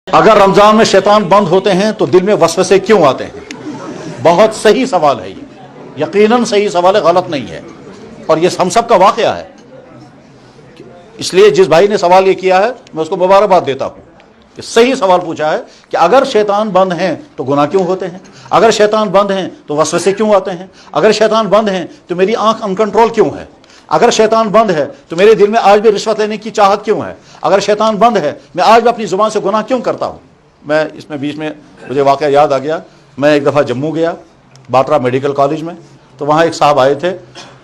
اگر رمضان میں شیطان بند ہوتے ہیں تو دل میں وسوسے کیوں آتے ہیں؟ بہت صحیح سوال ہے یہ، یقیناً صحیح سوال ہے، غلط نہیں ہے، اور یہ ہم سب کا واقعہ ہے۔ اس لیے جس بھائی نے سوال یہ کیا ہے میں اس کو مبارکباد دیتا ہوں کہ صحیح سوال پوچھا ہے کہ اگر شیطان بند ہیں تو گناہ کیوں ہوتے ہیں؟ اگر شیطان بند ہیں تو وسوسے کیوں آتے ہیں؟ اگر شیطان بند ہیں تو میری آنکھ ان کنٹرول کیوں ہے؟ اگر شیطان بند ہے تو میرے دل میں آج بھی رشوت لینے کی چاہت کیوں ہے؟ اگر شیطان بند ہے میں آج بھی اپنی زبان سے گناہ کیوں کرتا ہوں؟ میں اس میں بیچ میں مجھے واقعہ یاد آ گیا، میں ایک دفعہ جموں گیا باٹرا میڈیکل کالج میں، تو وہاں ایک صاحب آئے تھے،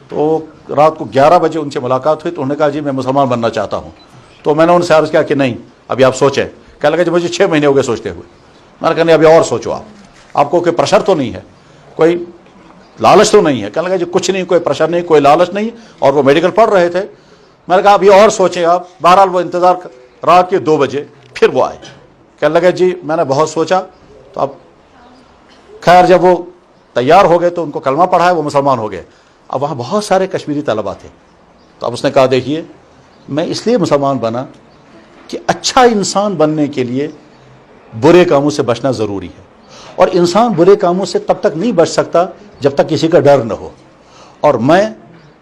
تو رات کو 11 بجے ان سے ملاقات ہوئی، تو انہوں نے کہا جی میں مسلمان بننا چاہتا ہوں۔ تو میں نے ان سے عرض کیا کہ نہیں ابھی آپ سوچیں۔ کہنے لگا جی مجھے 6 مہینے ہو گئے سوچتے ہوئے۔ میں نے کہا نہیں ابھی اور سوچو، آپ کو کوئی پریشر تو نہیں ہے، کوئی لالچ تو نہیں ہے؟ کہنے لگا جی کچھ نہیں، کوئی پریشر نہیں، کوئی لالچ نہیں، اور وہ میڈیکل پڑھ رہے تھے۔ میں نے کہا ابھی اور سوچیں آپ۔ بہرحال وہ انتظار رات کے 2 بجے پھر وہ آئے، کہنے لگے جی میں نے بہت سوچا، تو اب خیر جب وہ تیار ہو گئے تو ان کو کلمہ پڑھا ہے، وہ مسلمان ہو گئے۔ اب وہاں بہت سارے کشمیری طلباء تھے، تو اب اس نے کہا دیکھیے میں اس لیے مسلمان بنا کہ اچھا انسان بننے کے لیے برے کاموں سے بچنا ضروری ہے، اور انسان برے کاموں سے تب تک نہیں بچ سکتا جب تک کسی کا ڈر نہ ہو۔ اور میں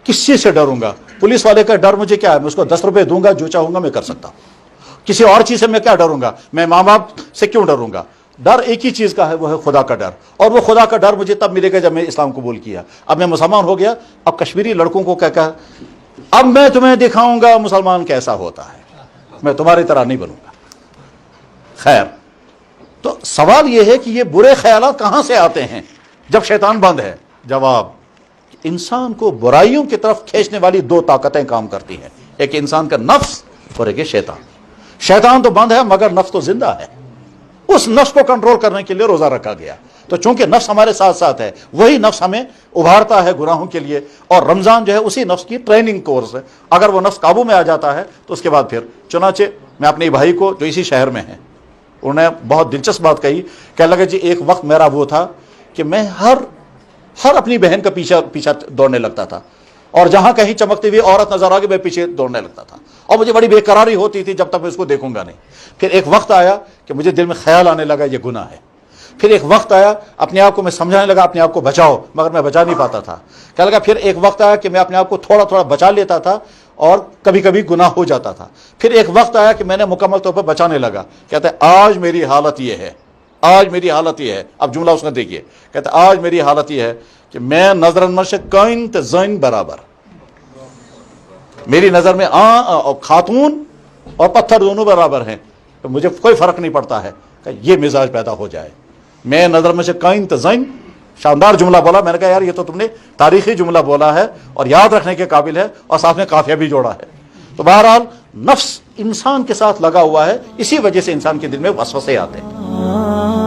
کس چیز سے ڈروں گا؟ پولیس والے کا ڈر مجھے کیا ہے؟ میں اس کو 10 روپے دوں گا، جو چاہوں گا میں کر سکتا ہوں۔ کسی اور چیز سے میں کیا ڈروں گا؟ میں ماں باپ سے کیوں ڈروں گا؟ ڈر ایک ہی چیز کا ہے، وہ ہے خدا کا ڈر، اور وہ خدا کا ڈر مجھے تب ملے گا جب میں اسلام قبول کیا۔ اب میں مسلمان ہو گیا، اب کشمیری لڑکوں کو کہا اب میں تمہیں دکھاؤں گا مسلمان کیسا ہوتا ہے، میں تمہاری طرح نہیں بنوں گا۔ خیر، تو سوال یہ ہے کہ یہ برے خیالات کہاں سے آتے ہیں جب شیطان بند ہے؟ جواب، انسان کو برائیوں کی طرف کھینچنے والی 2 طاقتیں کام کرتی ہیں، ایک انسان کا نفس اور ایک شیطان۔ شیطان تو بند ہے مگر نفس تو زندہ ہے، اس نفس کو کنٹرول کرنے کے لیے روزہ رکھا گیا۔ تو چونکہ نفس ہمارے ساتھ ساتھ ہے، وہی نفس ہمیں ابھارتا ہے گناہوں کے لیے، اور رمضان جو ہے اسی نفس کی ٹریننگ کورس ہے۔ اگر وہ نفس قابو میں آ جاتا ہے تو اس کے بعد پھر چنانچہ میں اپنے بھائی کو جو اسی شہر میں ہیں، انہوں نے بہت دلچسپ بات کہی، کہنے لگا جی ایک وقت میرا وہ تھا کہ میں ہر اپنی بہن کا پیچھا دوڑنے لگتا تھا، اور جہاں کہیں چمکتی ہوئی عورت نظر آ گئی میں پیچھے دوڑنے لگتا تھا، اور مجھے بڑی بے قراری ہوتی تھی جب تک میں اس کو دیکھوں گا نہیں۔ پھر ایک وقت آیا کہ مجھے دل میں خیال آنے لگا یہ گناہ ہے۔ پھر ایک وقت آیا اپنے آپ کو میں سمجھانے لگا اپنے آپ کو بچاؤ، مگر میں بچا نہیں پاتا تھا۔ کہنے لگا پھر ایک وقت آیا کہ میں اپنے آپ کو تھوڑا تھوڑا بچا لیتا تھا اور کبھی کبھی گناہ ہو جاتا تھا۔ پھر ایک وقت آیا کہ میں نے مکمل طور پر بچانے لگا۔ کہتا ہے آج میری حالت یہ ہے، آج میری حالت یہ ہے، اب جملہ اس نے دیکھیے، کہتا ہے آج میری حالت یہ ہے کہ میں نظر میں کائن تے زین برابر، میری نظر میں خاتون اور پتھر دونوں برابر ہیں، تو مجھے کوئی فرق نہیں پڑتا ہے کہ یہ مزاج پیدا ہو جائے۔ میں نظر میں سے قائن تے زین، شاندار جملہ بولا۔ میں نے کہا یار یہ تو تم نے تاریخی جملہ بولا ہے اور یاد رکھنے کے قابل ہے، اور ساتھ میں قافیہ بھی جوڑا ہے۔ تو بہرحال نفس انسان کے ساتھ لگا ہوا ہے، اسی وجہ سے انسان کے دل میں وسوسے آتے ہیں۔